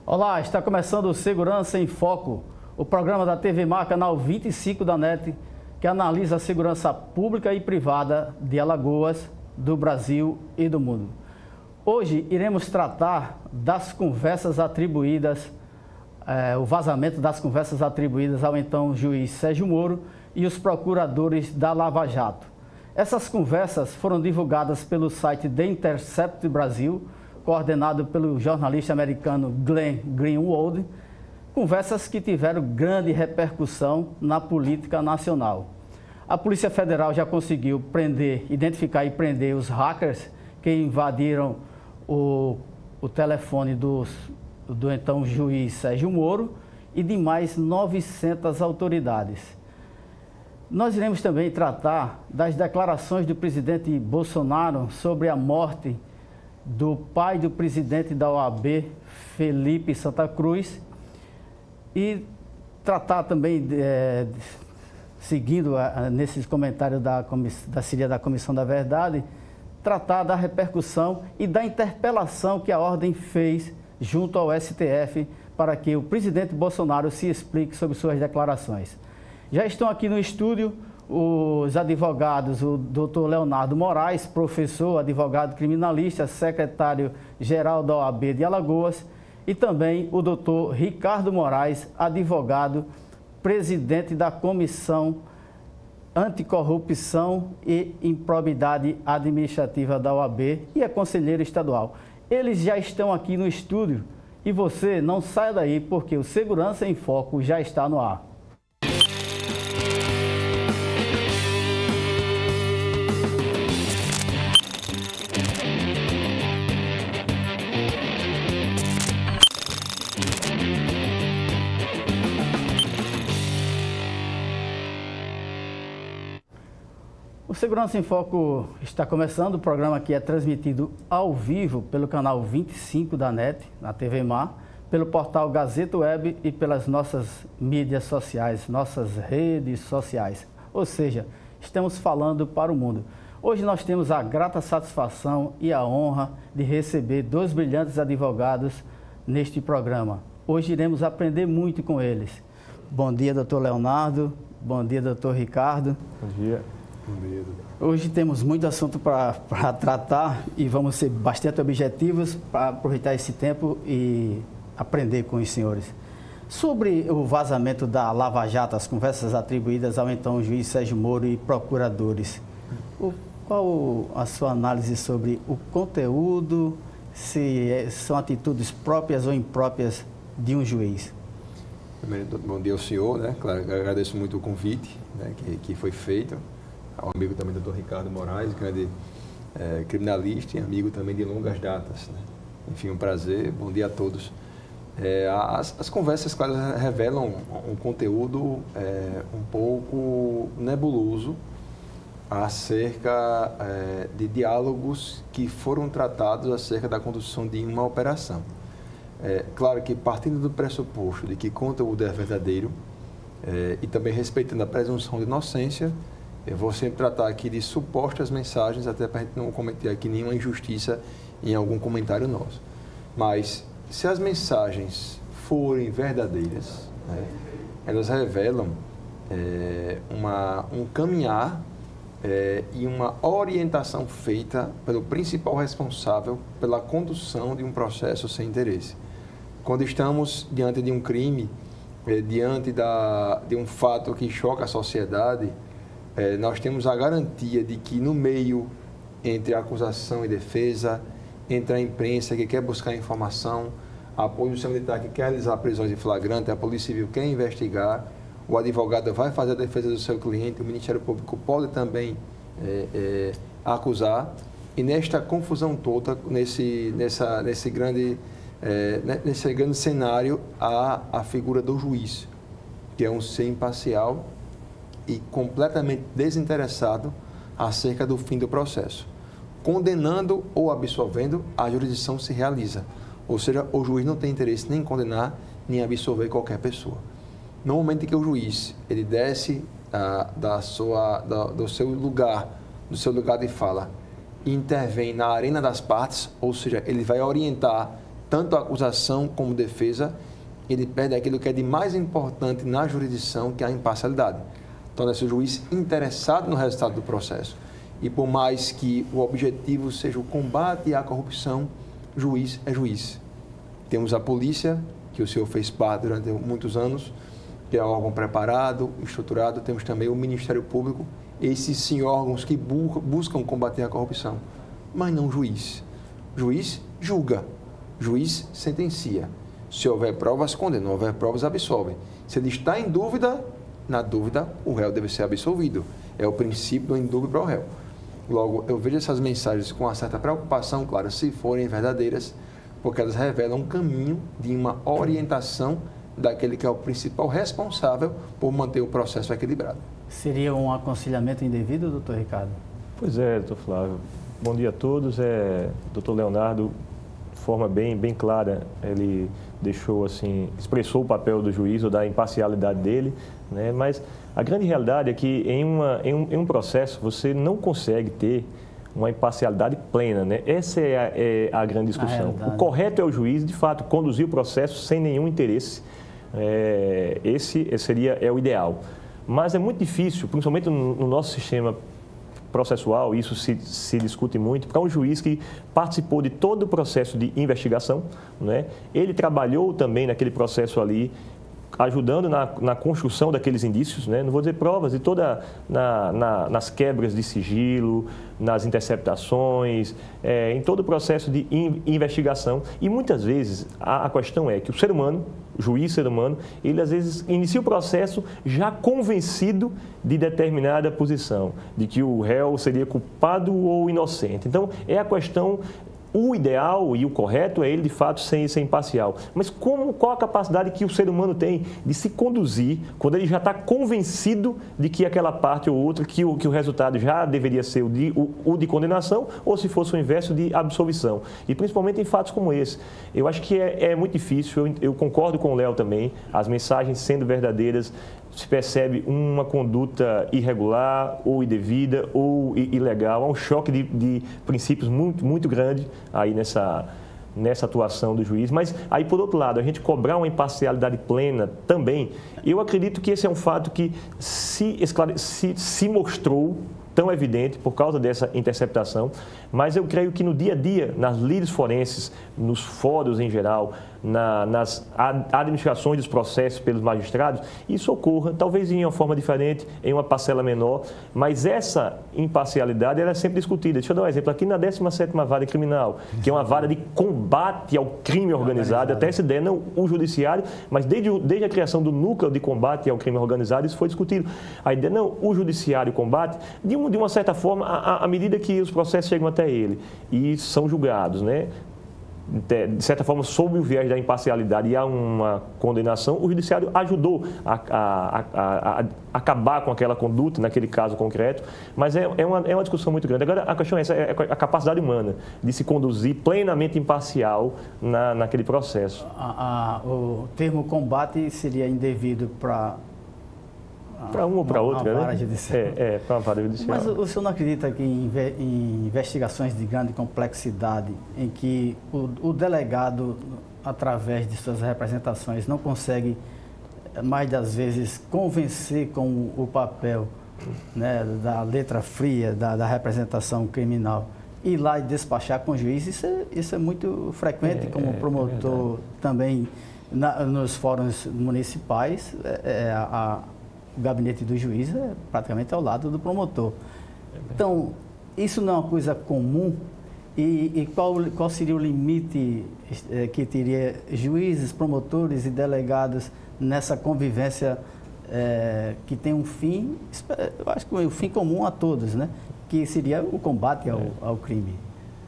Olá, está começando o Segurança em Foco, o programa da TV Mar, canal 25 da NET, que analisa a segurança pública e privada de Alagoas, do Brasil e do mundo. Hoje iremos tratar das conversas atribuídas, o vazamento das conversas atribuídas ao então juiz Sérgio Moro e os procuradores da Lava Jato. Essas conversas foram divulgadas pelo site The Intercept Brasil, coordenado pelo jornalista americano Glenn Greenwald, conversas que tiveram grande repercussão na política nacional. A Polícia Federal já conseguiu identificar e prender os hackers que invadiram o telefone do então juiz Sérgio Moro e de mais 900 autoridades. Nós iremos também tratar das declarações do presidente Bolsonaro sobre a morte do pai do presidente da OAB, Felipe Santa Cruz, e tratar também, seguindo nesses comentários da Comissão da Verdade, tratar da repercussão e da interpelação que a Ordem fez junto ao STF para que o presidente Bolsonaro se explique sobre suas declarações. Já estão aqui no estúdio os advogados, o doutor Leonardo Moraes, professor, advogado criminalista, secretário-geral da OAB de Alagoas, e também o doutor Ricardo Moraes, advogado, presidente da Comissão Anticorrupção e Improbidade Administrativa da OAB e é conselheiro estadual. Eles já estão aqui no estúdio e você não saia daí porque o Segurança em Foco já está no ar. O Segurança em Foco está começando, o programa que é transmitido ao vivo pelo canal 25 da NET, na TV Mar, pelo portal Gazeta Web e pelas nossas mídias sociais, nossas redes sociais. Ou seja, estamos falando para o mundo. Hoje nós temos a grata satisfação e a honra de receber dois brilhantes advogados neste programa. Hoje iremos aprender muito com eles. Bom dia, doutor Leonardo. Bom dia, doutor Ricardo. Bom dia. Hoje temos muito assunto para tratar e vamos ser bastante objetivos para aproveitar esse tempo e aprender com os senhores. Sobre o vazamento da Lava Jato, as conversas atribuídas ao então juiz Sérgio Moro e procuradores, qual a sua análise sobre o conteúdo, se são atitudes próprias ou impróprias de um juiz? Primeiro, bom dia ao senhor, né? Claro, agradeço muito o convite, né, que foi feito. Ao amigo também do Dr. Ricardo Moraes, grande criminalista e amigo também de longas datas, né? Enfim, um prazer, bom dia a todos. As conversas, claro, revelam um conteúdo um pouco nebuloso acerca de diálogos que foram tratados acerca da condução de uma operação. Claro que partindo do pressuposto de que o conteúdo é verdadeiro e também respeitando a presunção de inocência, eu vou sempre tratar aqui de supostas mensagens, até para a gente não cometer aqui nenhuma injustiça em algum comentário nosso. Mas, se as mensagens forem verdadeiras, né, elas revelam um caminhar e uma orientação feita pelo principal responsável pela condução de um processo sem interesse. Quando estamos diante de um crime, diante de um fato que choca a sociedade, nós temos a garantia de que no meio entre a acusação e defesa, entre a imprensa que quer buscar informação, a polícia militar que quer realizar prisões em flagrante, a polícia civil quer investigar, o advogado vai fazer a defesa do seu cliente, o Ministério Público pode também acusar, e nesta confusão toda, nesse grande cenário, há a figura do juiz, que é um ser imparcial e completamente desinteressado acerca do fim do processo. Condenando ou absolvendo, a jurisdição se realiza. Ou seja, o juiz não tem interesse nem em condenar, nem em absolver qualquer pessoa. No momento em que o juiz ele desce do seu lugar de fala e intervém na arena das partes, ou seja, ele vai orientar tanto a acusação como a defesa, ele perde aquilo que é de mais importante na jurisdição, que é a imparcialidade. Torna-se o juiz interessado no resultado do processo. E por mais que o objetivo seja o combate à corrupção, juiz é juiz. Temos a polícia, que o senhor fez parte durante muitos anos, que é um órgão preparado, estruturado. Temos também o Ministério Público, esses sim órgãos que buscam combater a corrupção, mas não juiz. Juiz julga, juiz sentencia. Se houver provas, condena, não houver provas, absolve. Se ele está em dúvida, na dúvida, o réu deve ser absolvido. É o princípio do indúbio para o réu. Logo, eu vejo essas mensagens com uma certa preocupação, claro, se forem verdadeiras, porque elas revelam um caminho de uma orientação daquele que é o principal responsável por manter o processo equilibrado. Seria um aconselhamento indevido, doutor Ricardo? Pois é, doutor Flávio. Bom dia a todos. Doutor Leonardo, de forma bem clara, ele deixou assim, expressou o papel do juiz ou da imparcialidade dele, né? Mas a grande realidade é que em um processo você não consegue ter uma imparcialidade plena, né? Essa é a grande discussão. O correto é o juiz, de fato, conduzir o processo sem nenhum interesse. Esse é o ideal. Mas é muito difícil, principalmente no nosso sistema processual, isso se discute muito, para um juiz que participou de todo o processo de investigação, né? Ele trabalhou também naquele processo ali, ajudando na construção daqueles indícios, né? Não vou dizer provas, e nas quebras de sigilo, nas interceptações, em todo o processo de investigação. E muitas vezes a questão é que o ser humano, o juiz ser humano, ele às vezes inicia o processo já convencido de determinada posição, de que o réu seria culpado ou inocente. Então, é a questão. O ideal e o correto é ele, de fato, ser imparcial. Mas qual a capacidade que o ser humano tem de se conduzir quando ele já está convencido de que aquela parte ou outra, que o resultado já deveria ser o de condenação ou, se fosse o inverso, de absolvição? E principalmente em fatos como esse. Eu acho que é muito difícil, eu concordo com o Léo também, as mensagens sendo verdadeiras, se percebe uma conduta irregular ou indevida ou ilegal. Há um choque de princípios muito grande aí nessa atuação do juiz. Mas aí, por outro lado, a gente cobrar uma imparcialidade plena também, eu acredito que esse é um fato que se mostrou tão evidente por causa dessa interceptação, mas eu creio que no dia a dia, nas lides forenses, nos fóruns em geral, nas administrações dos processos pelos magistrados, isso ocorra, talvez em uma forma diferente, em uma parcela menor, mas essa imparcialidade ela é sempre discutida. Deixa eu dar um exemplo aqui na 17ª Vara Criminal, que é uma vara de combate ao crime organizado, até essa ideia, não o judiciário, mas desde a criação do núcleo de combate ao crime organizado, isso foi discutido. A ideia, não, o judiciário combate, de uma certa forma, à medida que os processos chegam até ele e são julgados, né? De certa forma, sob o viés da imparcialidade e há uma condenação, o judiciário ajudou a acabar com aquela conduta, naquele caso concreto, mas é uma discussão muito grande. Agora, a questão é essa, é a capacidade humana de se conduzir plenamente imparcial naquele processo. O termo combate seria indevido para uma ou para outra, né? Para uma vara judicial. Mas o senhor não acredita que em investigações de grande complexidade, em que o delegado, através de suas representações, não consegue, mais das vezes, convencer com o papel, né, da letra fria, da representação criminal, ir lá e despachar com o juiz, isso é muito frequente, como promotor também nos fóruns municipais, o gabinete do juiz é praticamente ao lado do promotor. Então, isso não é uma coisa comum? E qual seria o limite que teria juízes, promotores e delegados nessa convivência que tem um fim, eu acho que um fim comum a todos, né? Que seria o combate ao crime?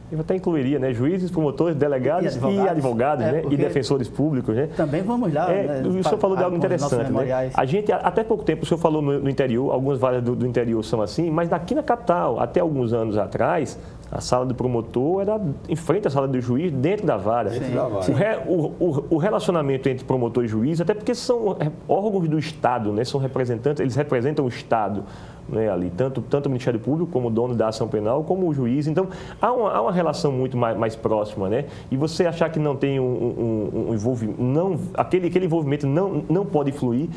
Eu até incluiria, né, juízes, promotores, delegados e advogados, né, e defensores públicos, né? Também vamos lá. Né, o senhor falou de algo interessante, né? A gente, até pouco tempo, o senhor falou no interior, algumas varas do interior são assim, mas aqui na capital, até alguns anos atrás, a sala do promotor era em frente à sala do juiz, dentro da vara. O relacionamento entre promotor e juiz, até porque são órgãos do Estado, né, são representantes, eles representam o Estado. né, ali, tanto o Ministério Público como o dono da ação penal, como o juiz. Então, há uma relação muito mais próxima, né? E você achar que não tem um envolvimento, aquele envolvimento não pode fluir,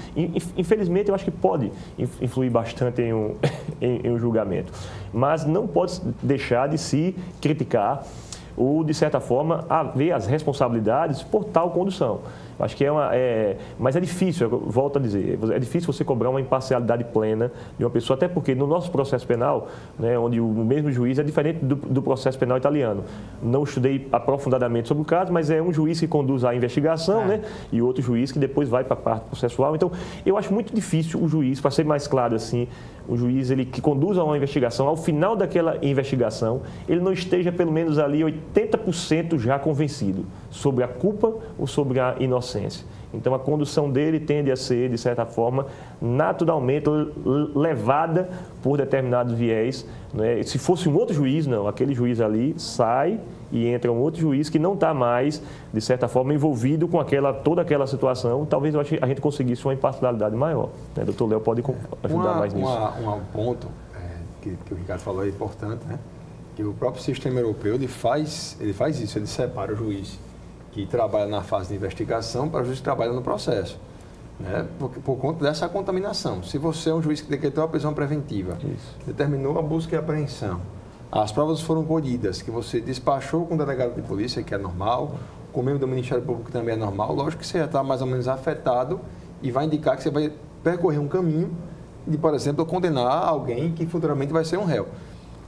infelizmente eu acho que pode influir bastante em um julgamento. Mas não pode deixar de se criticar ou, de certa forma, haver as responsabilidades por tal condução. Acho que mas é difícil, eu volto a dizer, é difícil você cobrar uma imparcialidade plena de uma pessoa, até porque no nosso processo penal, né, onde o mesmo juiz é diferente do processo penal italiano. Não estudei aprofundadamente sobre o caso, mas é um juiz que conduz a investigação, né, e outro juiz que depois vai para a parte processual. Então, eu acho muito difícil o juiz, para ser mais claro assim, o juiz que conduz a uma investigação, ao final daquela investigação, ele não esteja pelo menos ali 80% já convencido sobre a culpa ou sobre a inocência. Então, a condução dele tende a ser, de certa forma, naturalmente levada por determinados viés, né? Se fosse um outro juiz, não. Aquele juiz ali sai e entra um outro juiz que não está mais, de certa forma, envolvido com toda aquela situação. Talvez a gente conseguisse uma imparcialidade maior, né? Doutor Léo pode ajudar mais nisso. Um ponto que o Ricardo falou é importante, né? Que o próprio sistema europeu ele faz isso, ele separa o juiz que trabalha na fase de investigação para o juiz que trabalha no processo, né? Por conta dessa contaminação. Se você é um juiz que decretou a prisão preventiva, determinou a busca e apreensão, as provas foram colhidas, que você despachou com o delegado de polícia, que é normal, com o membro do Ministério Público, que também é normal, lógico que você já está mais ou menos afetado e vai indicar que você vai percorrer um caminho de, por exemplo, condenar alguém que futuramente vai ser um réu.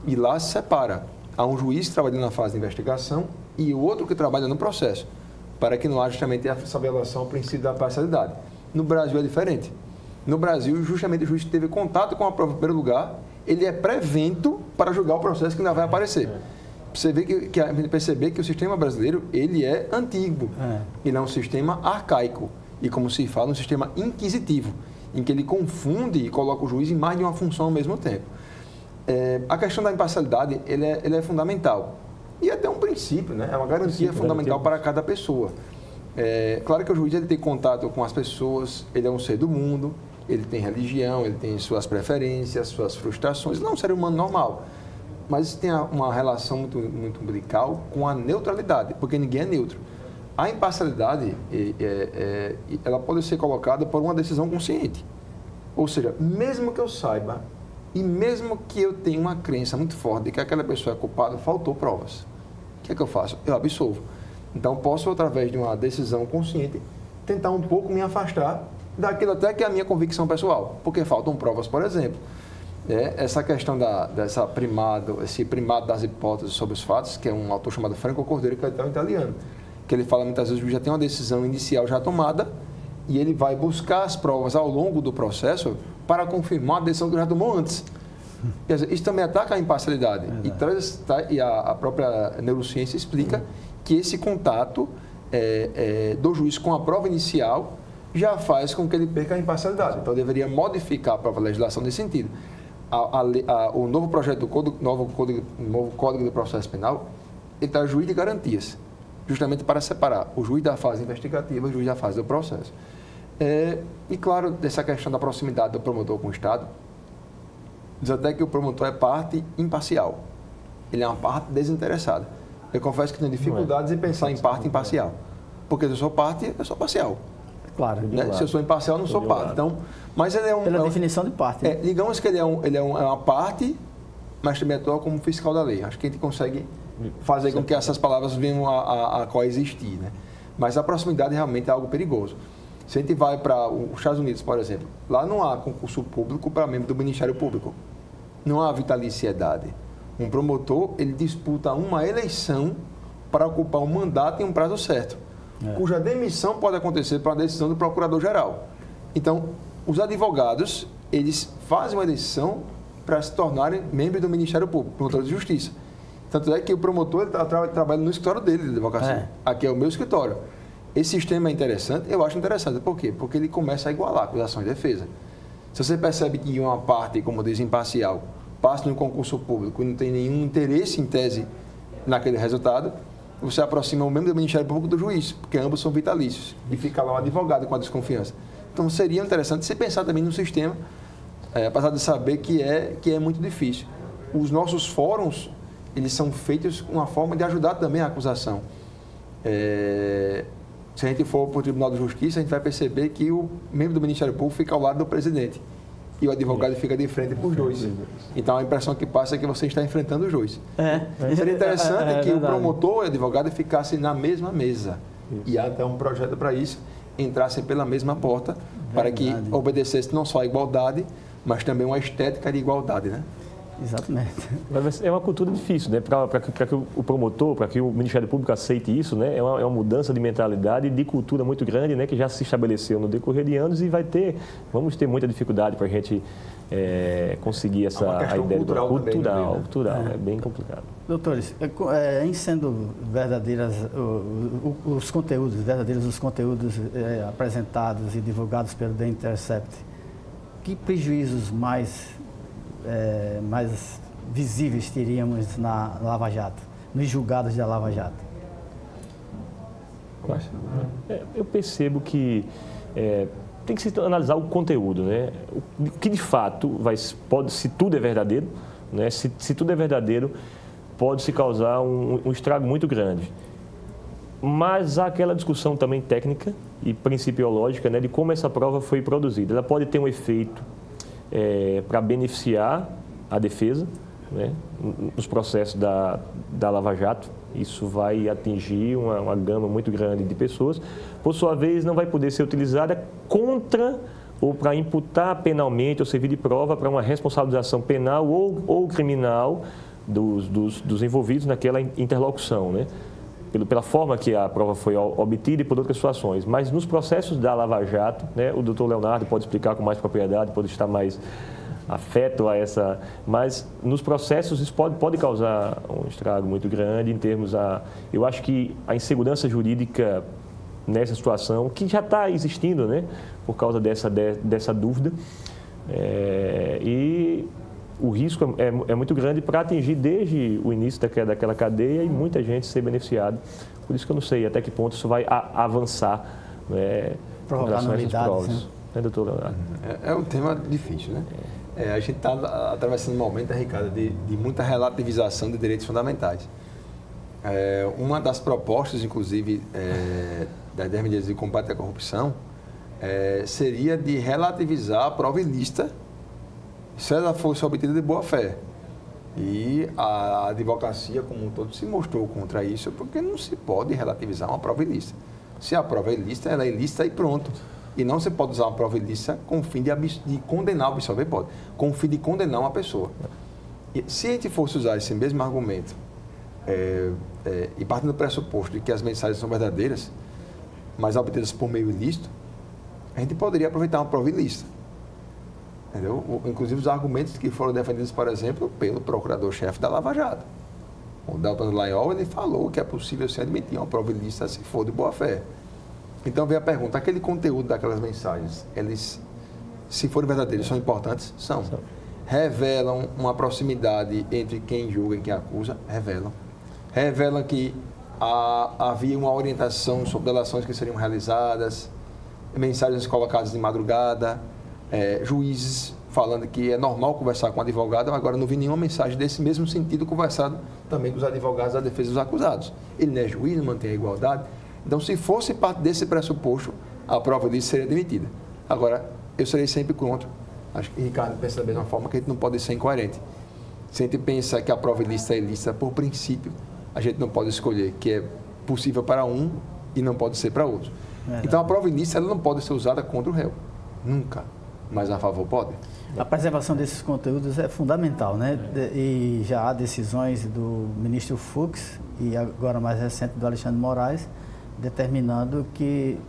E lá se separa. Há um juiz trabalhando na fase de investigação e o outro que trabalha no processo, para que não haja justamente essa violação ao princípio da parcialidade. No Brasil é diferente. No Brasil, justamente o juiz que teve contato com a prova em primeiro lugar, ele é prevento para julgar o processo que ainda vai aparecer. Você vê perceber que o sistema brasileiro ele é antigo, ele é um sistema arcaico e, como se fala, um sistema inquisitivo, em que ele confunde e coloca o juiz em mais de uma função ao mesmo tempo. A questão da imparcialidade ele é fundamental. E até um princípio, né? É uma garantia fundamental para cada pessoa. Claro que o juiz ele tem contato com as pessoas, ele é um ser do mundo, ele tem religião, ele tem suas preferências, suas frustrações, ele não é um ser humano normal. Mas tem uma relação muito, muito umbilical com a neutralidade, porque ninguém é neutro. A imparcialidade, ela pode ser colocada por uma decisão consciente. Ou seja, mesmo que eu saiba e mesmo que eu tenha uma crença muito forte de que aquela pessoa é culpada, faltou provas. O que é que eu faço? Eu absolvo. Então, posso, através de uma decisão consciente, tentar um pouco me afastar daquilo até que é a minha convicção pessoal, porque faltam provas, por exemplo. Essa questão esse primado das hipóteses sobre os fatos, que é um autor chamado Franco Cordeiro, que é um italiano, que ele fala muitas vezes que já tem uma decisão inicial já tomada e ele vai buscar as provas ao longo do processo para confirmar a decisão que já tomou antes. Quer dizer, isso também ataca a imparcialidade. E a própria neurociência explica que esse contato do juiz com a prova inicial já faz com que ele perca a imparcialidade. Então, deveria modificar a própria legislação nesse sentido. O novo projeto do novo Código do Processo Penal, ele traz juiz de garantias, justamente para separar o juiz da fase investigativa e o juiz da fase do processo. E, claro, dessa questão da proximidade do promotor com o Estado, diz até que o promotor é parte imparcial. Ele é uma parte desinteressada. Eu confesso que tenho dificuldades em pensar em parte imparcial. Porque se eu sou parte, eu sou parcial. Claro. Né? Se eu sou imparcial, eu não sou parte. Então, mas ele é pela definição de parte. Né? Digamos que ele é uma parte, mas também atua como fiscal da lei. Acho que a gente consegue fazer com que essas palavras venham a coexistir. Né? Mas a proximidade realmente é algo perigoso. Se a gente vai para os Estados Unidos, por exemplo, lá não há concurso público para membro do Ministério Público. Não há vitaliciedade. Um promotor, ele disputa uma eleição para ocupar um mandato em um prazo certo, cuja demissão pode acontecer por uma decisão do procurador-geral. Então, os advogados, eles fazem uma eleição para se tornarem membros do Ministério Público, promotor de justiça. Tanto é que o promotor está trabalhando no escritório dele de advocacia. Aqui é o meu escritório. Esse sistema é interessante, eu acho interessante. Por quê? Porque ele começa a igualar acusação e defesa. Se você percebe que uma parte, como diz, imparcial, passa no concurso público e não tem nenhum interesse em tese naquele resultado, você aproxima o membro do Ministério Público do juiz, porque ambos são vitalícios, e fica lá um advogado com a desconfiança. Então, seria interessante você pensar também no sistema apesar de saber que é muito difícil. Os nossos fóruns, eles são feitos com uma forma de ajudar também a acusação. Se a gente for para o Tribunal de Justiça, a gente vai perceber que o membro do Ministério Público fica ao lado do presidente e o advogado fica de frente para os dois. Então, a impressão que passa é que você está enfrentando o juiz. Seria interessante que o promotor e o advogado ficassem na mesma mesa. E há até um projeto para isso, entrassem pela mesma porta, para que obedecesse não só a igualdade, mas também uma estética de igualdade, né? Exatamente. É uma cultura difícil, né? Para que o promotor, para que o Ministério Público aceite isso, né? É uma mudança de mentalidade e de cultura muito grande, né? Que já se estabeleceu no decorrer de anos e vamos ter muita dificuldade para a gente conseguir essa ideia cultural. É bem complicado. Doutores, em sendo verdadeiras os conteúdos apresentados e divulgados pelo The Intercept, que prejuízos mais visíveis teríamos na Lava Jato, nos julgados da Lava Jato? Eu percebo que tem que se analisar o conteúdo, né? O que de fato se tudo é verdadeiro, né? Se tudo é verdadeiro, pode se causar um estrago muito grande. Mas há aquela discussão também técnica e principiológica, né, de como essa prova foi produzida. Ela pode ter um efeito para beneficiar a defesa, né, nos processos da Lava Jato. Isso vai atingir uma gama muito grande de pessoas. Por sua vez, não vai poder ser utilizada contra ou para imputar penalmente ou servir de prova para uma responsabilização penal ou criminal dos envolvidos naquela interlocução, né? Pela forma que a prova foi obtida e por outras situações. Mas nos processos da Lava Jato, né, o doutor Leonardo pode explicar com mais propriedade, pode estar mais afeto a essa... Mas nos processos isso pode causar um estrago muito grande em termos eu acho que a insegurança jurídica nessa situação, que já está existindo, né, por causa dessa dúvida, e o risco é muito grande para atingir desde o início daquela cadeia e muita gente ser beneficiada. Por isso que eu não sei até que ponto isso vai avançar, né, com relação a essas provas. Né, doutor Leonardo? É um tema difícil, né? A gente está atravessando um momento, Ricardo, de muita relativização de direitos fundamentais. Uma das propostas, inclusive, das 10 medidas de combate à corrupção, seria de relativizar a prova ilícita se ela fosse obtida de boa fé. E a advocacia como um todo se mostrou contra isso, porque não se pode relativizar uma prova ilícita. Se a prova é ilícita, ela é ilícita e pronto. E não se pode usar uma prova ilícita com o fim de condenar, absolver pode, com o fim de condenar uma pessoa. E se a gente fosse usar esse mesmo argumento, e partindo do pressuposto de que as mensagens são verdadeiras, mas obtidas por meio ilícito, a gente poderia aproveitar uma prova ilícita. Entendeu? Inclusive os argumentos que foram defendidos, por exemplo, pelo procurador-chefe da Lava Jato. O Deltan Dallagnol, ele falou que é possível se admitir uma prova ilícita se for de boa fé. Então vem a pergunta, aquele conteúdo daquelas mensagens, eles, se forem verdadeiros, são importantes? São. Revelam uma proximidade entre quem julga e quem acusa? Revelam. Revelam que havia uma orientação sobre delações que seriam realizadas, mensagens colocadas de madrugada, juízes falando que é normal conversar com o advogado, agora não vi nenhuma mensagem desse mesmo sentido conversado também com os advogados da defesa dos acusados. Ele não é juiz, não mantém a igualdade. Então, se fosse parte desse pressuposto, a prova disso seria admitida. Agora, eu serei sempre contra. Acho que o Ricardo pensa da mesma forma, que a gente não pode ser incoerente. Se a gente pensa que a prova ilícita é ilícita por princípio, a gente não pode escolher que é possível para um e não pode ser para outro. Então, a prova ilícita ela não pode ser usada contra o réu. Nunca. Mas a favor pode. A preservação desses conteúdos é fundamental, né? E já há decisões do ministro Fux e agora mais recente do Alexandre Moraes, determinando que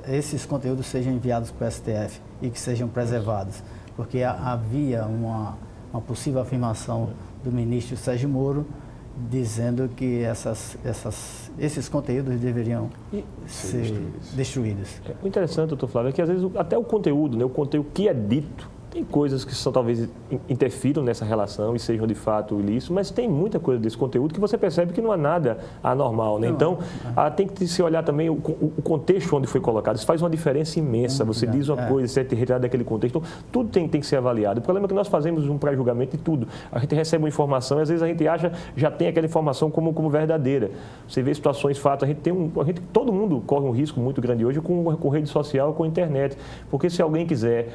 esses conteúdos sejam enviados para o STF e que sejam preservados. Porque havia uma possível afirmação do ministro Sérgio Moro dizendo que esses conteúdos deveriam ser destruídos. O interessante, doutor Flávio, é que às vezes até o conteúdo, né, o conteúdo que é dito, Tem coisas que talvez interfiram nessa relação e sejam de fato ilícitos, mas tem muita coisa desse conteúdo que você percebe que não há nada anormal, né? Então, tem que se olhar também o contexto onde foi colocado. Isso faz uma diferença imensa. Você diz uma coisa, você é retirado daquele contexto. Então, tudo tem que ser avaliado. O problema é que nós fazemos um pré-julgamento de tudo. A gente recebe uma informação e às vezes a gente acha, já tem aquela informação como verdadeira. Você vê situações, fatos, todo mundo corre um risco muito grande hoje com rede social, com internet. Porque se alguém quiser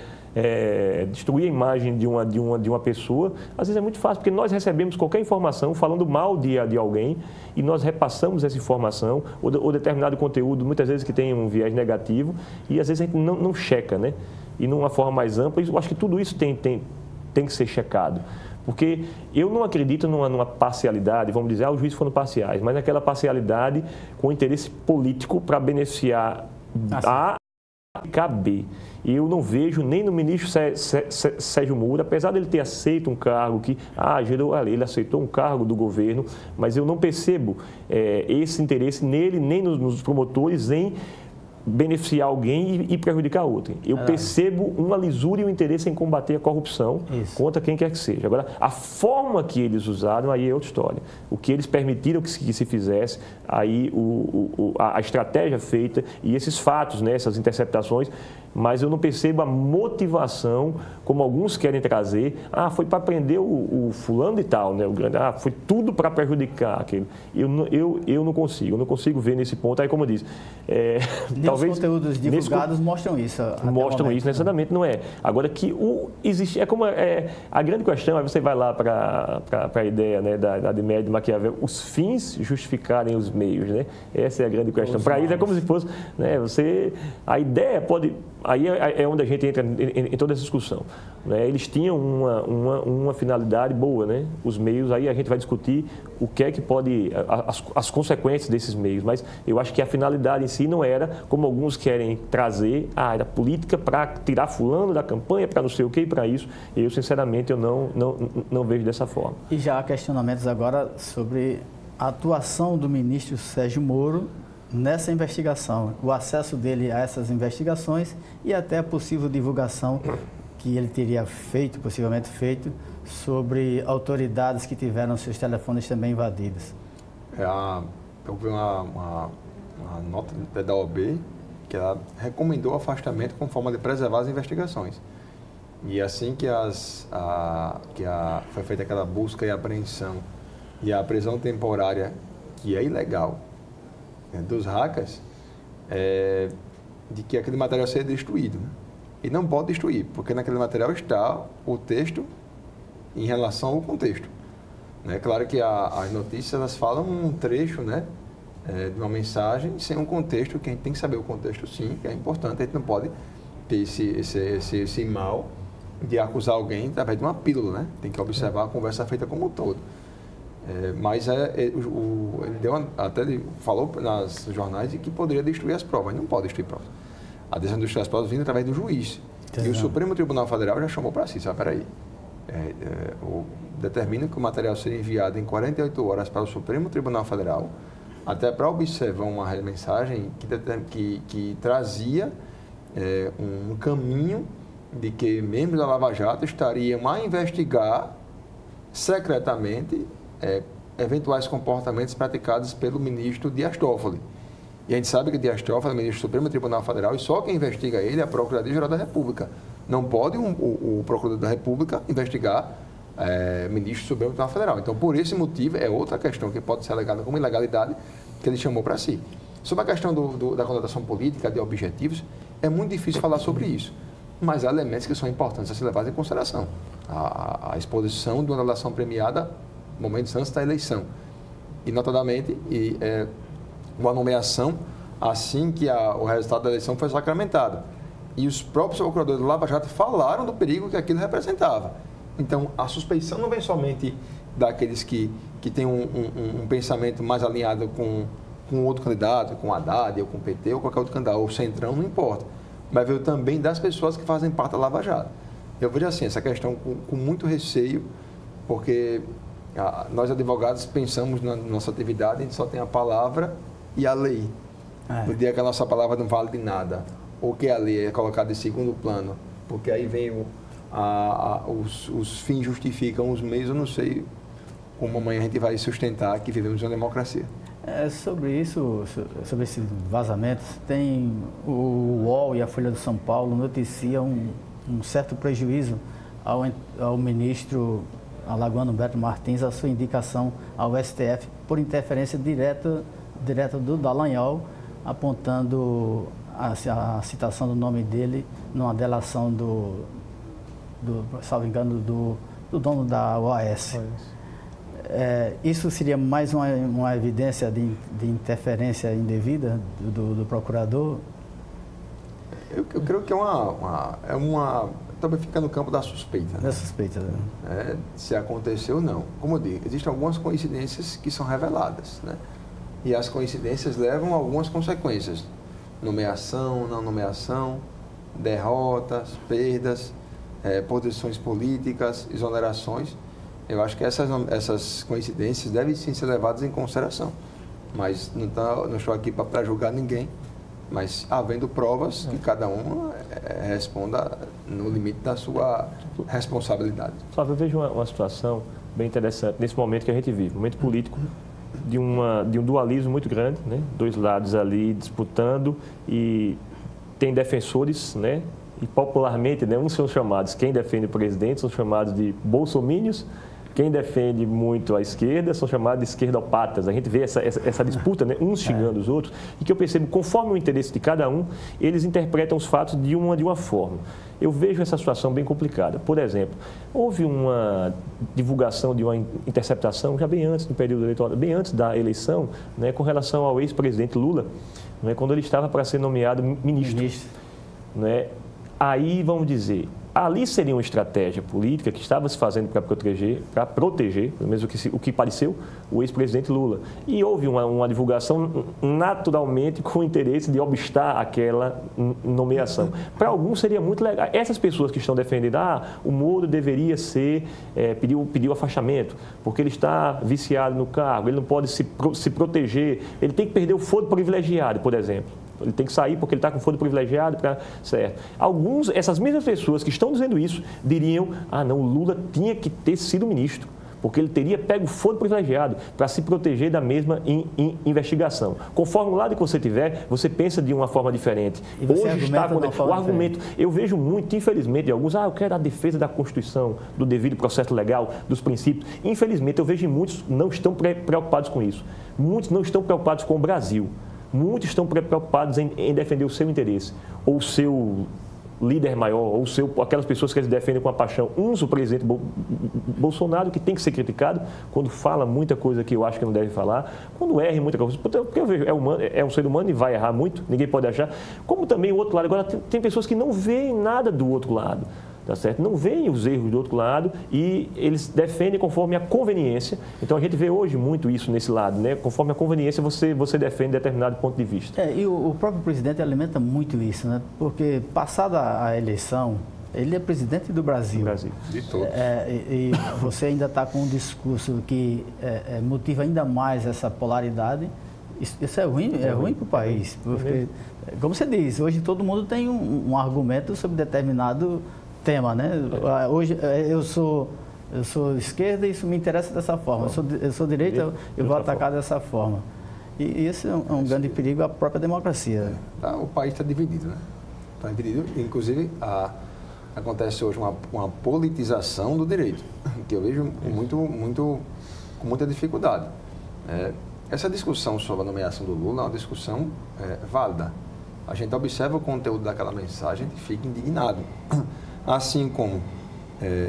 destruir a imagem de uma pessoa, às vezes é muito fácil, porque nós recebemos qualquer informação falando mal de alguém e nós repassamos essa informação ou determinado conteúdo, muitas vezes que tem um viés negativo, e às vezes a gente não checa, né? E numa forma mais ampla, eu acho que tudo isso tem que ser checado. Porque eu não acredito numa parcialidade, vamos dizer, os juízes foram parciais, mas naquela parcialidade com interesse político para beneficiar A e B. Eu não vejo nem no ministro Sérgio Moro, apesar dele ter aceito um cargo que, ele aceitou um cargo do governo, mas eu não percebo esse interesse nele, nem nos promotores, em beneficiar alguém e prejudicar outro. Eu percebo uma lisura e um interesse em combater a corrupção contra quem quer que seja. Agora, a forma que eles usaram, aí é outra história. O que eles permitiram que se fizesse, aí a estratégia feita e esses fatos, né, essas interceptações, mas eu não percebo a motivação, como alguns querem trazer. Foi para prender o fulano e tal, né? Foi tudo para prejudicar aquele. Eu não consigo ver nesse ponto. Aí, como eu disse, talvez os conteúdos divulgados mostram isso. Mostram isso, necessariamente não é. Agora que existe, a grande questão, aí você vai lá para a ideia, né, da Idade Média de Maquiavel, os fins justificarem os meios, né? Essa é a grande questão. Para isso é como se fosse, né, a ideia pode. Aí é onde a gente entra em toda essa discussão, né? Eles tinham uma finalidade boa, né? Os meios, aí a gente vai discutir o que é que pode, as consequências desses meios, mas eu acho que a finalidade em si não era, como alguns querem trazer, era política para tirar fulano da campanha, para não sei o que, para isso. Eu, sinceramente, eu não vejo dessa forma. E já há questionamentos agora sobre a atuação do ministro Sérgio Moro nessa investigação, o acesso dele a essas investigações e até a possível divulgação que ele teria possivelmente feito, sobre autoridades que tiveram seus telefones também invadidos. Eu vi uma nota da OAB que ela recomendou afastamento como forma de preservar as investigações. E assim que foi feita aquela busca e apreensão e a prisão temporária, que é ilegal, dos hackers, de que aquele material seja destruído, né? E não pode destruir, porque naquele material está o texto em relação ao contexto. É claro que as notícias elas falam um trecho, né, de uma mensagem sem um contexto, que a gente tem que saber o contexto, sim, que é importante. A gente não pode ter esse mal de acusar alguém através de uma pílula, né? Tem que observar a conversa feita como um todo. Mas ele falou nas jornais de que poderia destruir as provas, mas não pode destruir provas. A decisão de destruir as provas vindo através do juiz. E o Supremo Tribunal Federal já chamou para si, peraí, determina que o material seja enviado em 48 horas para o Supremo Tribunal Federal, até para observar uma mensagem que trazia um caminho de que membros da Lava Jato estariam a investigar secretamente eventuais comportamentos praticados pelo ministro Dias Toffoli. E a gente sabe que Dias Toffoli é ministro do Supremo Tribunal Federal e só quem investiga ele é a Procuradoria-Geral da República. Não pode o Procurador da República investigar ministro do Supremo Tribunal Federal. Então, por esse motivo, é outra questão que pode ser alegada como ilegalidade que ele chamou para si. Sobre a questão da conotação política, de objetivos, é muito difícil falar sobre isso. Mas há elementos que são importantes a ser levados em consideração. A exposição de uma delação premiada momentos antes da eleição. E, notadamente, uma nomeação assim que o resultado da eleição foi sacramentado. E os próprios procuradores do Lava Jato falaram do perigo que aquilo representava. Então, a suspeição não vem somente daqueles que têm um pensamento mais alinhado com outro candidato, com o Haddad, ou com o PT, ou qualquer outro candidato, ou Centrão, não importa. Mas veio também das pessoas que fazem parte da Lava Jato. Eu vejo assim, essa questão com muito receio, porque nós advogados pensamos na nossa atividade, a gente só tem a palavra e a lei. No dia que a nossa palavra não vale de nada, ou que a lei é colocada em segundo plano, porque aí vem os fins justificam os meios, eu não sei como amanhã a gente vai sustentar que vivemos uma democracia. Sobre isso, sobre esses vazamentos, tem o UOL e a Folha de São Paulo noticiam um certo prejuízo ao ministro alagoano Beto Martins, a sua indicação ao STF por interferência direta do Dallagnol, apontando a citação do nome dele numa delação salvo engano, do dono da OAS. Isso seria mais uma evidência de interferência indevida do procurador? Eu creio que também fica no campo da suspeita. Da suspeita, né? Se aconteceu ou não. Como eu digo, existem algumas coincidências que são reveladas, né? E as coincidências levam a algumas consequências. Nomeação, não nomeação, derrotas, perdas, posições políticas, exonerações. Eu acho que essas coincidências devem sim ser levadas em consideração. Mas não estou aqui para julgar ninguém, mas havendo provas que cada um responda no limite da sua responsabilidade. Flávio, eu vejo uma situação bem interessante nesse momento que a gente vive, um momento político de um dualismo muito grande, né? Dois lados ali disputando e tem defensores, né? E popularmente, né? Uns são chamados, quem defende o presidente, são chamados de bolsomínios. Quem defende muito a esquerda são chamados de esquerdopatas. A gente vê essa disputa, né? Uns xingando os outros, e que eu percebo, conforme o interesse de cada um, eles interpretam os fatos de uma forma. Eu vejo essa situação bem complicada. Por exemplo, houve uma divulgação de uma interceptação já bem antes do período eleitoral, bem antes da eleição, né? Com relação ao ex-presidente Lula, né? Quando ele estava para ser nomeado ministro. Né? Aí, vamos dizer, ali seria uma estratégia política que estava se fazendo para proteger, pelo menos o que pareceu, o ex-presidente Lula. E houve uma divulgação naturalmente com o interesse de obstar aquela nomeação. Para alguns seria muito legal. Essas pessoas que estão defendendo, o Moro deveria pediu afastamento, porque ele está viciado no cargo, ele não pode se proteger, ele tem que perder o foro privilegiado, por exemplo. Ele tem que sair porque ele está com foro privilegiado, certo. Essas mesmas pessoas que estão dizendo isso, diriam, não, o Lula tinha que ter sido ministro, porque ele teria pego o foro privilegiado para se proteger da mesma investigação. Conforme o lado que você tiver, você pensa de uma forma diferente. E você argumenta o argumento, eu vejo muito, infelizmente, de alguns, eu quero a defesa da Constituição, do devido processo legal, dos princípios. Infelizmente, eu vejo muitos não estão preocupados com isso. Muitos não estão preocupados com o Brasil. Muitos estão preocupados em defender o seu interesse, ou o seu líder maior, ou aquelas pessoas que eles defendem com a paixão. Uns, o presidente Bolsonaro, que tem que ser criticado quando fala muita coisa que eu acho que não deve falar, quando erra muita coisa, porque eu vejo, é um ser humano e vai errar muito, ninguém pode achar. Como também o outro lado, agora tem pessoas que não veem nada do outro lado. Tá certo? Não veem os erros do outro lado e eles defendem conforme a conveniência. Então, a gente vê hoje muito isso nesse lado, né? Conforme a conveniência, você defende determinado ponto de vista. E o próprio presidente alimenta muito isso, né? Porque, passada a eleição, ele é presidente do Brasil. De todos. E você ainda está com um discurso que motiva ainda mais essa polaridade. Isso é ruim para o país. Porque, como você diz, hoje todo mundo tem um argumento sobre determinado tema, né? Hoje eu sou esquerda e isso me interessa dessa forma. Eu sou direita, eu vou atacar dessa forma. E esse é um grande perigo à própria democracia. O país está dividido, né? Está dividido. Inclusive, acontece hoje uma politização do direito, que eu vejo com muita dificuldade. Essa discussão sobre a nomeação do Lula é uma discussão válida. A gente observa o conteúdo daquela mensagem e fica indignado. Assim como,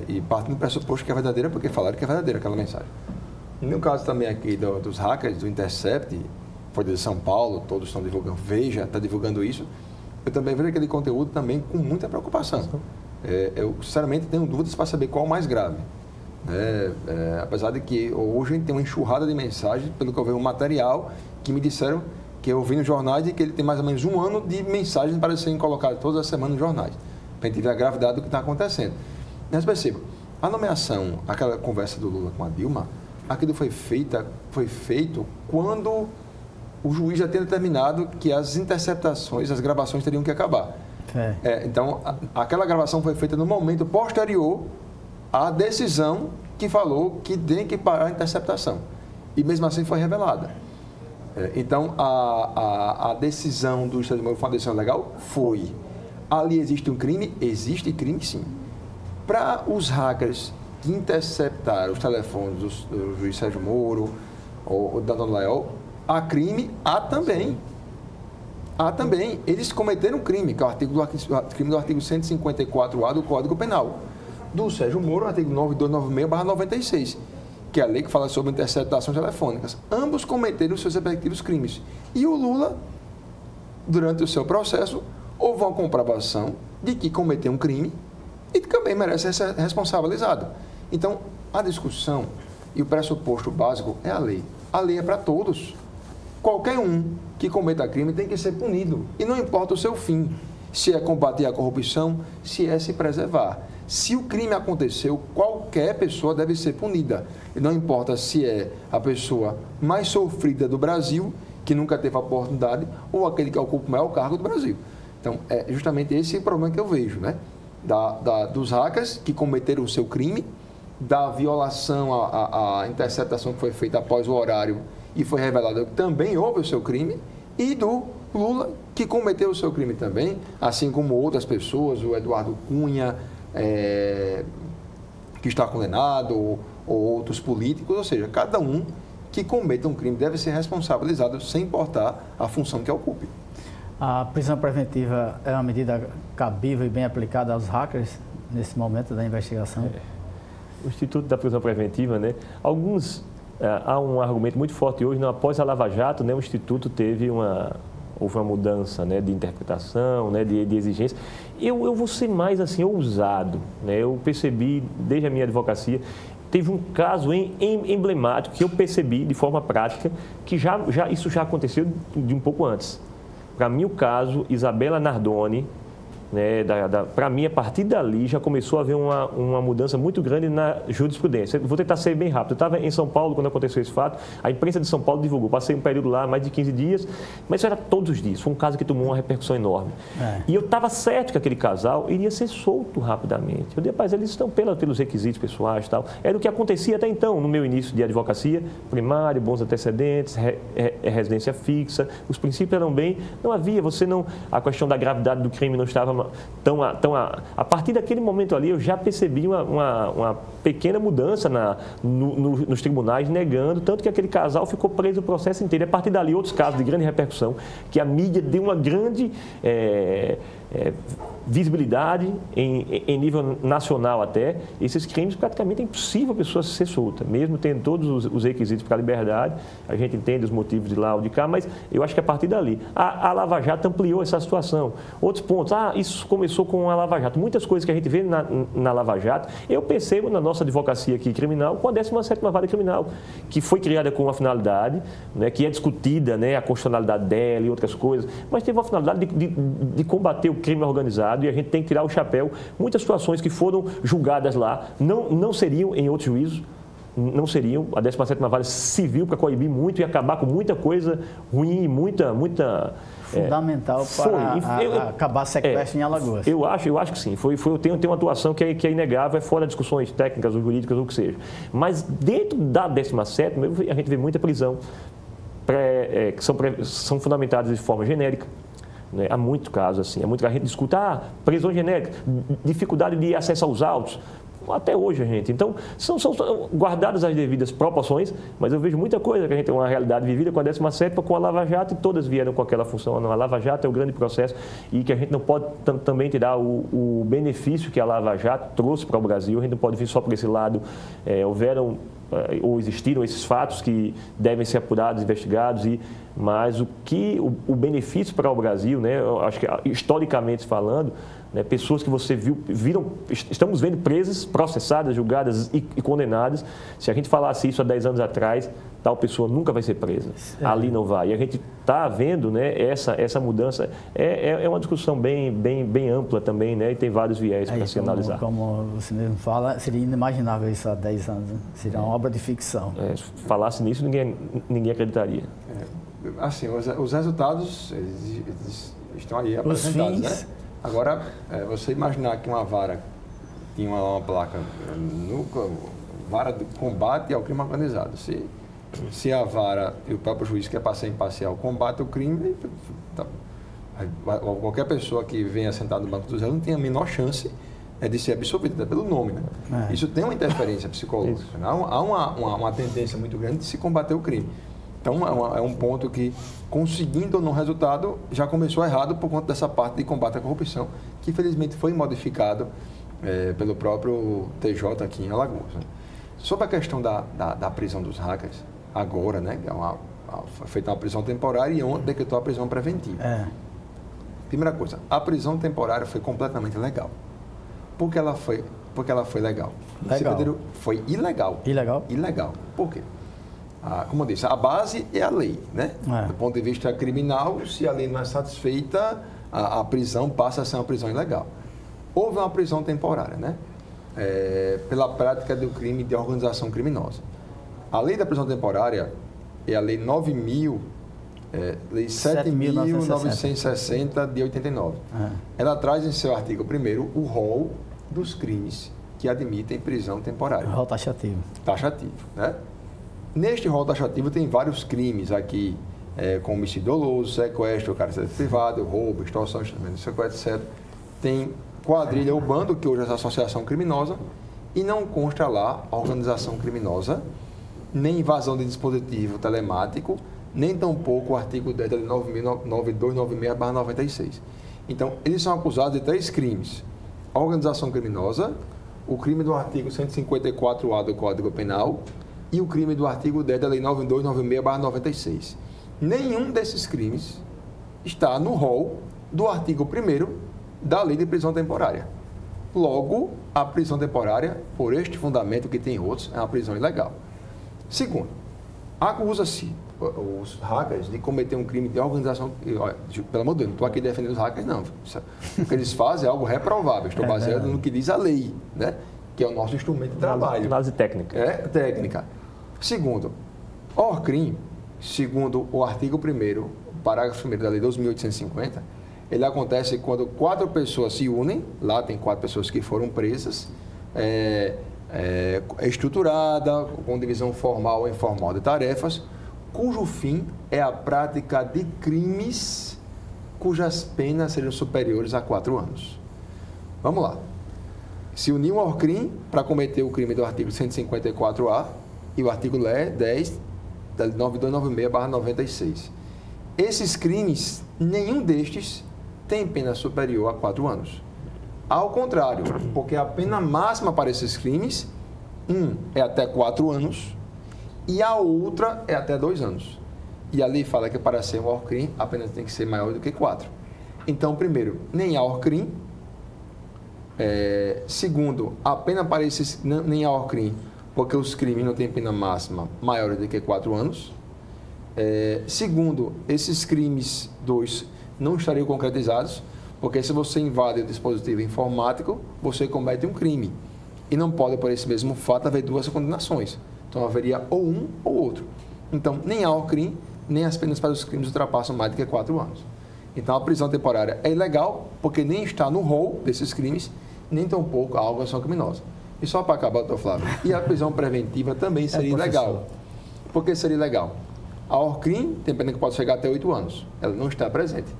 e parte do pressuposto que é verdadeira, porque falaram que é verdadeira aquela mensagem. No caso também aqui dos hackers, do Intercept, foi de São Paulo, todos estão divulgando, Veja está divulgando isso, eu também vejo aquele conteúdo também com muita preocupação. Eu, sinceramente, tenho dúvidas para saber qual é o mais grave. Apesar de que hoje a gente tem uma enxurrada de mensagens, pelo que eu vi, um material que me disseram, que eu vi nos jornais, e que ele tem mais ou menos 1 ano de mensagens para serem colocadas todas as semanas nos jornais, para a gente ver a gravidade do que está acontecendo. Mas perceba, a nomeação, aquela conversa do Lula com a Dilma, aquilo foi feito quando o juiz já tinha determinado que as interceptações, as gravações teriam que acabar. Então, aquela gravação foi feita no momento posterior à decisão que falou que tem que parar a interceptação. E mesmo assim foi revelada. Então, a decisão do Estado de Moro foi uma decisão legal? Foi. Ali existe um crime? Existe crime, sim. Para os hackers que interceptaram os telefones do juiz Sérgio Moro ou da Dona Leal, há crime? Há também. Há também. Eles cometeram um crime, que é o crime do artigo 154A do Código Penal. Do Sérgio Moro, artigo 9296/96, que é a lei que fala sobre interceptações telefônicas. Ambos cometeram os seus respectivos crimes. E o Lula, durante o seu processo, houve uma comprovação de que cometeu um crime e também merece ser responsabilizado. Então, a discussão e o pressuposto básico é a lei. A lei é para todos. Qualquer um que cometa crime tem que ser punido. E não importa o seu fim. Se é combater a corrupção, se é se preservar. Se o crime aconteceu, qualquer pessoa deve ser punida. E não importa se é a pessoa mais sofrida do Brasil, que nunca teve a oportunidade, ou aquele que ocupa o maior cargo do Brasil. Então, é justamente esse problema que eu vejo, né? Dos hackers que cometeram o seu crime, da violação à interceptação que foi feita após o horário e foi revelado que também houve o seu crime, e do Lula, que cometeu o seu crime também, assim como outras pessoas, o Eduardo Cunha, que está condenado, ou outros políticos, ou seja, cada um que cometa um crime deve ser responsabilizado sem importar a função que ocupe. A prisão preventiva é uma medida cabível e bem aplicada aos hackers nesse momento da investigação? O Instituto da Prisão Preventiva, né? Há um argumento muito forte hoje, após a Lava Jato, né, o Instituto houve uma mudança, né, de interpretação, né, de exigência. Eu vou ser mais assim, ousado, né? Eu percebi, desde a minha advocacia, teve um caso emblemático que eu percebi de forma prática que isso já aconteceu de um pouco antes. Para mim, o caso Isabela Nardoni, né, para mim, a partir dali já começou a haver uma mudança muito grande na jurisprudência. Vou tentar ser bem rápido. Eu estava em São Paulo quando aconteceu esse fato, a imprensa de São Paulo divulgou, passei um período lá, mais de 15 dias, mas isso era todos os dias, foi um caso que tomou uma repercussão enorme. E eu estava certo que aquele casal iria ser solto rapidamente. Eu disse, rapaz, eles estão pelos requisitos pessoais e tal. Era o que acontecia até então, no meu início de advocacia, primário, bons antecedentes, residência fixa, os princípios eram bem, não havia, a questão da gravidade do crime não estava a partir daquele momento ali, eu já percebi uma pequena mudança nos tribunais, negando, tanto que aquele casal ficou preso o processo inteiro. A partir dali, outros casos de grande repercussão, que a mídia deu uma grande visibilidade em nível nacional até. Esses crimes, praticamente é impossível a pessoa ser solta, mesmo tendo todos os requisitos para a liberdade. A gente entende os motivos de lá ou de cá, mas eu acho que a partir dali. A Lava Jato ampliou essa situação. Outros pontos, isso começou com a Lava Jato. Muitas coisas que a gente vê na Lava Jato, eu percebo na nossa advocacia aqui criminal, com a 17ª Vara Criminal, que foi criada com uma finalidade, né, que é discutida, né, a constitucionalidade dela e outras coisas, mas teve uma finalidade de combater o crime organizado, e a gente tem que tirar o chapéu. Muitas situações que foram julgadas lá não seriam em outro juízo, não seriam. A 17ª Vara serviu para coibir muito e acabar com muita coisa ruim, muita fundamental para acabar sequestro em Alagoas. Eu acho que sim. Tem uma atuação que é inegável, é fora de discussões técnicas ou jurídicas ou o que seja. Mas dentro da 17ª, a gente vê muita prisão que são fundamentadas de forma genérica. Né? Há muito caso assim, a gente discuta prisão genérica, dificuldade de acesso aos autos, até hoje a gente. Então, são guardadas as devidas proporções, mas eu vejo muita coisa que a gente tem uma realidade vivida com a 17ª, com a Lava Jato, e todas vieram com aquela função. A Lava Jato é o grande processo e que a gente não pode também tirar o benefício que a Lava Jato trouxe para o Brasil. A gente não pode vir só por esse lado. Ou existiram esses fatos que devem ser apurados, investigados, mas o benefício para o Brasil, né, eu acho que historicamente falando, né, pessoas que você estamos vendo presas, processadas, julgadas e condenadas. Se a gente falasse isso há 10 anos atrás, tal pessoa nunca vai ser presa. Ali não vai. E a gente está vendo, né, essa mudança. É uma discussão bem ampla também, né, e tem vários viés para se analisar. Como você mesmo fala, seria inimaginável isso há 10 anos. Né? Seria uma obra de ficção. Se falasse nisso, ninguém acreditaria. Assim, os resultados eles estão aí apresentados, né? Agora, você imaginar que uma vara tinha uma placa, vara de combate ao crime organizado. Se a vara e o próprio juiz quer passar imparcial combate o crime, qualquer pessoa que venha sentar no banco dos réus não tem a menor chance de ser absolvida, até pelo nome. Né? Isso tem uma interferência psicológica. Né? Há uma tendência muito grande de se combater o crime. Então, é um ponto que, conseguindo ou não resultado, já começou errado por conta dessa parte de combate à corrupção, que infelizmente foi modificado pelo próprio TJ aqui em Alagoas. Né? Sobre a questão da prisão dos hackers, agora, né, foi feita uma prisão temporária e ontem decretou a prisão preventiva. Primeira coisa, a prisão temporária foi completamente legal. Por que ela foi legal? Foi ilegal. Ilegal. Por quê? Como eu disse, a base é a lei, né? Do ponto de vista criminal, se a lei não é satisfeita, a prisão passa a ser uma prisão ilegal. Houve uma prisão temporária, né? Pela prática do crime de organização criminosa. A lei da prisão temporária é a lei 7.960 de 89. Ela traz em seu artigo 1º o rol dos crimes que admitem prisão temporária. O rol taxativo. Taxativo, né? Neste rol taxativo tem vários crimes aqui, como homicídio doloso, sequestro, cárcere privado, roubo, extorsão, sequestro, etc. Tem quadrilha ou bando, que hoje é a associação criminosa, e não consta lá a organização criminosa, nem invasão de dispositivo telemático, nem tampouco o artigo 10 da Lei 9.296/96. Então, eles são acusados de 3 crimes. A organização criminosa, o crime do artigo 154A do Código Penal e o crime do artigo 10 da Lei 9.296/96. Nenhum desses crimes está no rol do artigo 1º da Lei de Prisão Temporária. Logo, a prisão temporária, por este fundamento que tem outros, é uma prisão ilegal. Segundo, acusa-se os hackers de cometer um crime de organização... Pelo amor de Deus, não estou aqui defendendo os hackers, não. O que eles fazem é algo reprovável. Estou baseado no que diz a lei, né? Que é o nosso instrumento de trabalho. Análise técnica. Técnica. Segundo, ORCRIM, segundo o artigo 1º, parágrafo 1º da Lei 2.850, ele acontece quando 4 pessoas se unem, lá tem 4 pessoas que foram presas, estruturada, com divisão formal ou informal de tarefas, cujo fim é a prática de crimes cujas penas sejam superiores a 4 anos. Vamos lá. Se uniu ao crime para cometer o crime do artigo 154A e o artigo 10 da 9296/96. Esses crimes, nenhum destes tem pena superior a 4 anos. Ao contrário, porque a pena máxima para esses crimes, é até 4 anos e a outra é até 2 anos. E a lei fala que para ser um ORCRIM, a pena tem que ser maior do que 4. Então, primeiro, nem há ORCRIM. Segundo, a pena para esses nem há ORCRIM, porque os crimes não têm pena máxima maior do que 4 anos. Segundo, esses crimes 2 não estariam concretizados, porque se você invade o dispositivo informático, você comete um crime. E não pode, por esse mesmo fato, haver 2 condenações. Então, haveria ou um ou outro. Então, nem há ORCRIM, nem as penas para os crimes ultrapassam mais do que 4 anos. Então, a prisão temporária é ilegal, porque nem está no rol desses crimes, nem tampouco a organização criminosa. E só para acabar, doutor Flávio, e a prisão preventiva também seria ilegal. Por que seria ilegal? A ORCRIM tem pena que pode chegar até 8 anos. Ela não está presente.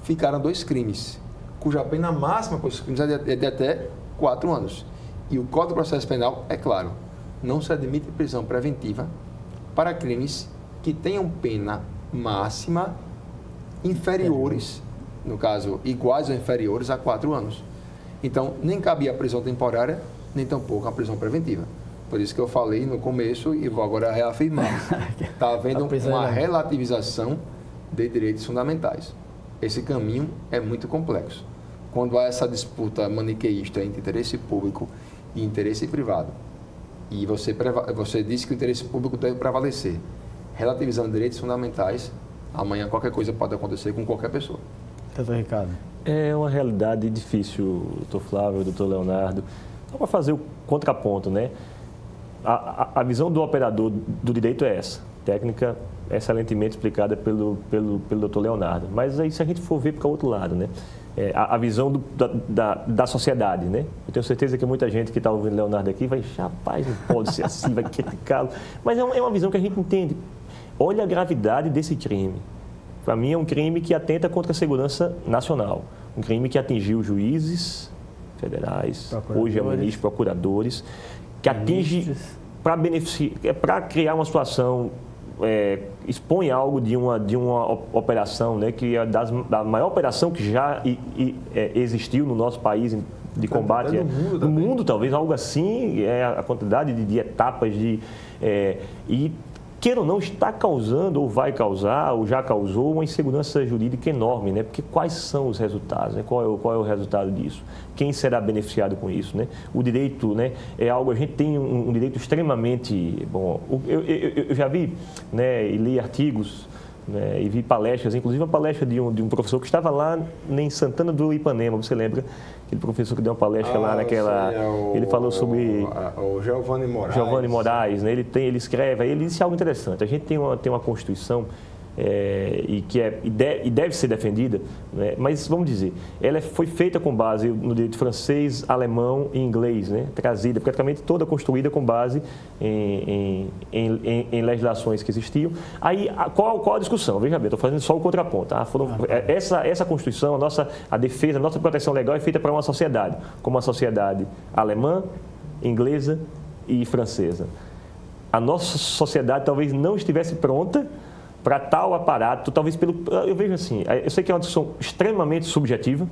Ficaram 2 crimes, cuja pena máxima para os crimes é de até 4 anos. E o Código de Processo Penal, é claro, não se admite prisão preventiva para crimes que tenham pena máxima inferiores, no caso, iguais ou inferiores a 4 anos. Então, nem cabia a prisão temporária, nem tampouco a prisão preventiva. Por isso que eu falei no começo e vou agora reafirmar. Está havendo uma relativização de direitos fundamentais. Esse caminho é muito complexo. Quando há essa disputa maniqueísta entre interesse público e interesse privado, e você disse que o interesse público deve prevalecer, relativizando direitos fundamentais, amanhã qualquer coisa pode acontecer com qualquer pessoa. Doutor Ricardo. É uma realidade difícil, doutor Flávio, doutor Leonardo. Só para fazer o contraponto, né? A visão do operador do direito é essa, técnica, excelentemente explicada pelo Dr. Leonardo. Mas aí, se a gente for ver para o outro lado, né? A visão da sociedade, né? Eu tenho certeza que muita gente que está ouvindo o Leonardo aqui vai, rapaz, não pode ser assim, vai criticá-lo. Mas é uma visão que a gente entende. Olha a gravidade desse crime. Para mim, é um crime que atenta contra a segurança nacional. Um crime que atingiu juízes federais, hoje é ministro, procuradores, que atinge para criar uma situação, expõe algo de uma operação, né, que é da maior operação que já existiu no nosso país de combate no mundo, talvez algo assim, a quantidade de etapas e queira ou não, está causando, ou vai causar, ou já causou, uma insegurança jurídica enorme, né? Porque quais são os resultados, né? Qual é o resultado disso? Quem será beneficiado com isso, né? O direito, né, é algo, a gente tem um direito extremamente bom. Eu já vi, né, e li artigos, né, e vi palestras, inclusive uma palestra de um professor que estava lá em Santana do Ipanema, você lembra? Aquele professor que deu uma palestra lá naquela... ele falou sobre... O Giovanni Moraes. Giovanni Moraes, né? Ele escreve, aí ele disse algo interessante. A gente tem uma Constituição e deve ser defendida, né? Mas, vamos dizer, ela foi feita com base no direito francês, alemão e inglês, né? Trazida, praticamente toda construída com base em legislações que existiam. Aí, qual a discussão? Veja bem, estou fazendo só o contraponto. Essa Constituição, a defesa, a nossa proteção legal é feita para uma sociedade, como a sociedade alemã, inglesa e francesa. A nossa sociedade talvez não estivesse pronta para tal aparato, talvez eu vejo assim, eu sei que é uma discussão extremamente subjetiva,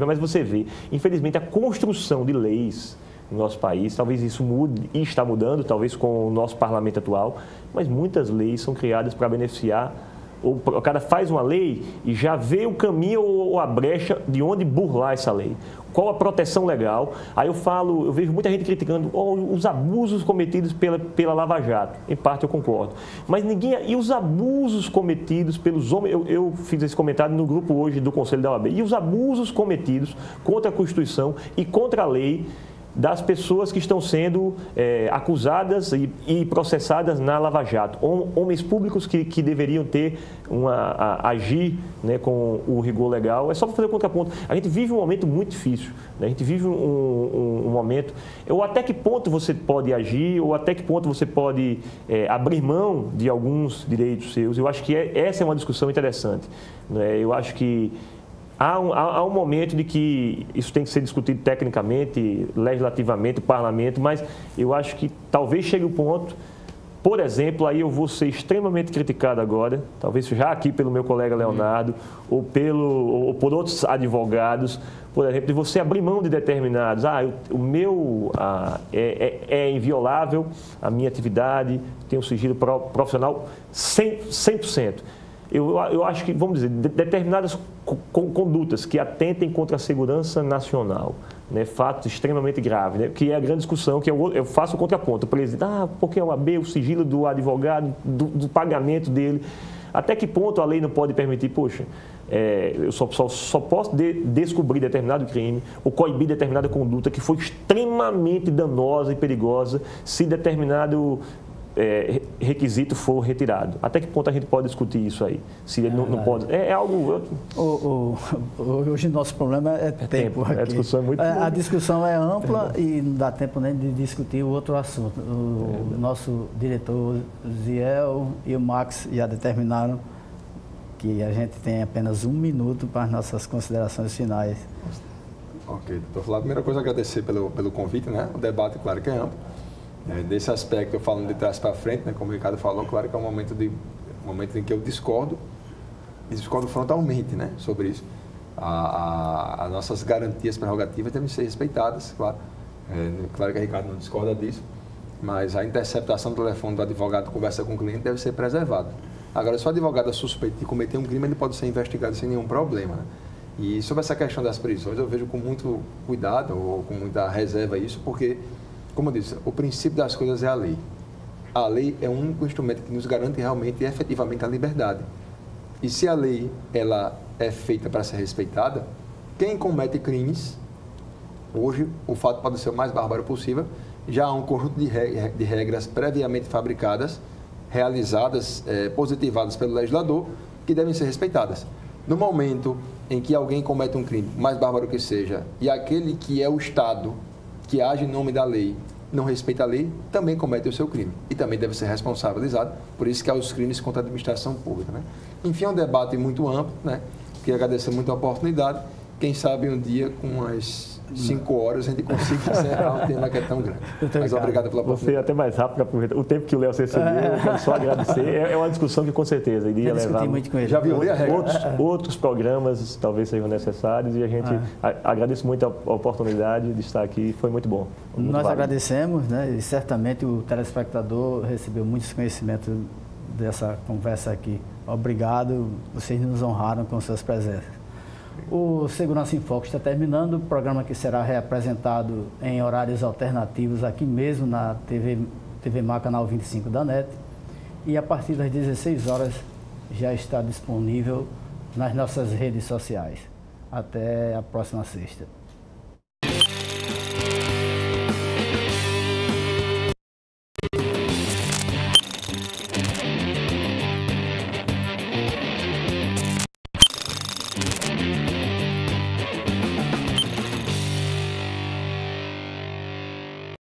mas você vê, infelizmente, a construção de leis no nosso país, talvez isso mude e está mudando, talvez com o nosso parlamento atual, mas muitas leis são criadas para beneficiar, o cara faz uma lei e já vê o caminho ou a brecha de onde burlar essa lei. Qual a proteção legal? Aí eu vejo muita gente criticando os abusos cometidos pela Lava Jato. Em parte eu concordo. Mas e os abusos cometidos pelos homens? Eu fiz esse comentário no grupo hoje do Conselho da OAB. E os abusos cometidos contra a Constituição e contra a lei das pessoas que estão sendo acusadas e processadas na Lava Jato. Homens públicos que deveriam agir, né, com o rigor legal. É só para fazer o contraponto. A gente vive um momento muito difícil, né? A gente vive um momento... Ou até que ponto você pode agir, ou até que ponto você pode abrir mão de alguns direitos seus. Eu acho que essa é uma discussão interessante, né? Eu acho que há um momento de que isso tem que ser discutido tecnicamente, legislativamente, o parlamento, mas eu acho que talvez chegue o ponto, por exemplo, aí eu vou ser extremamente criticado agora, talvez já aqui pelo meu colega Leonardo, ou por outros advogados, por exemplo, de você abrir mão de determinados, o meu é inviolável, a minha atividade, tem um sigilo profissional 100%. Eu acho que, vamos dizer, determinadas condutas que atentem contra a segurança nacional, né, fatos extremamente graves, né, que é a grande discussão, que eu faço o contraponto. O presidente, porque é o AB, o sigilo do advogado, do pagamento dele. Até que ponto a lei não pode permitir, poxa, eu só posso descobrir determinado crime ou coibir determinada conduta que foi extremamente danosa e perigosa se determinado requisito for retirado. Até que ponto a gente pode discutir isso aí? Se ele não pode... É algo... Hoje nosso problema é tempo. A discussão é muito... A discussão é ampla e não dá tempo nem de discutir o outro assunto. O nosso diretor Ziel e o Max já determinaram que a gente tem apenas 1 minuto para as nossas considerações finais. Ok, doutor Flávio, primeira coisa, agradecer pelo convite, né? O debate, claro que é amplo. Desse aspecto, eu falo de trás para frente, né? Como o Ricardo falou, claro que é um momento em que eu discordo frontalmente, né? Sobre isso. As nossas garantias prerrogativas devem ser respeitadas, claro. Claro que o Ricardo não discorda disso, mas a interceptação do telefone do advogado que conversa com o cliente deve ser preservada. Agora, se o advogado é suspeito de cometer um crime, ele pode ser investigado sem nenhum problema, né? E sobre essa questão das prisões, eu vejo com muito cuidado ou com muita reserva isso, porque, como eu disse, o princípio das coisas é a lei. A lei é o único instrumento que nos garante realmente e efetivamente a liberdade. E se a lei ela é feita para ser respeitada, quem comete crimes, hoje o fato pode ser o mais bárbaro possível, já há um conjunto de regras previamente fabricadas realizadas, positivadas pelo legislador, que devem ser respeitadas. No momento em que alguém comete um crime, mais bárbaro que seja, e aquele que é o Estado, que age em nome da lei, não respeita a lei, também comete o seu crime. E também deve ser responsabilizado, por isso que há os crimes contra a administração pública. Né? Enfim, é um debate muito amplo, né? Queria agradecer muito a oportunidade. Quem sabe um dia, com umas 5 horas, a gente consiga encerrar um tema que é tão grande. Mas obrigado pela oportunidade. Você até mais rápido, aproveitar o tempo que o Léo recebeu, eu quero só agradecer. É uma discussão que com certeza iria levar muito com ele. Já violei a regra. Outros programas talvez sejam necessários e a gente agradece muito a oportunidade de estar aqui, foi muito bom. Muito Nós válido. agradecemos, né? E certamente o telespectador recebeu muitos conhecimentos dessa conversa aqui. Obrigado, vocês nos honraram com suas presenças. O Segurança em Foco está terminando, o programa que será reapresentado em horários alternativos aqui mesmo na TV Mar, canal 25 da NET. E a partir das 16 horas já está disponível nas nossas redes sociais. Até a próxima sexta.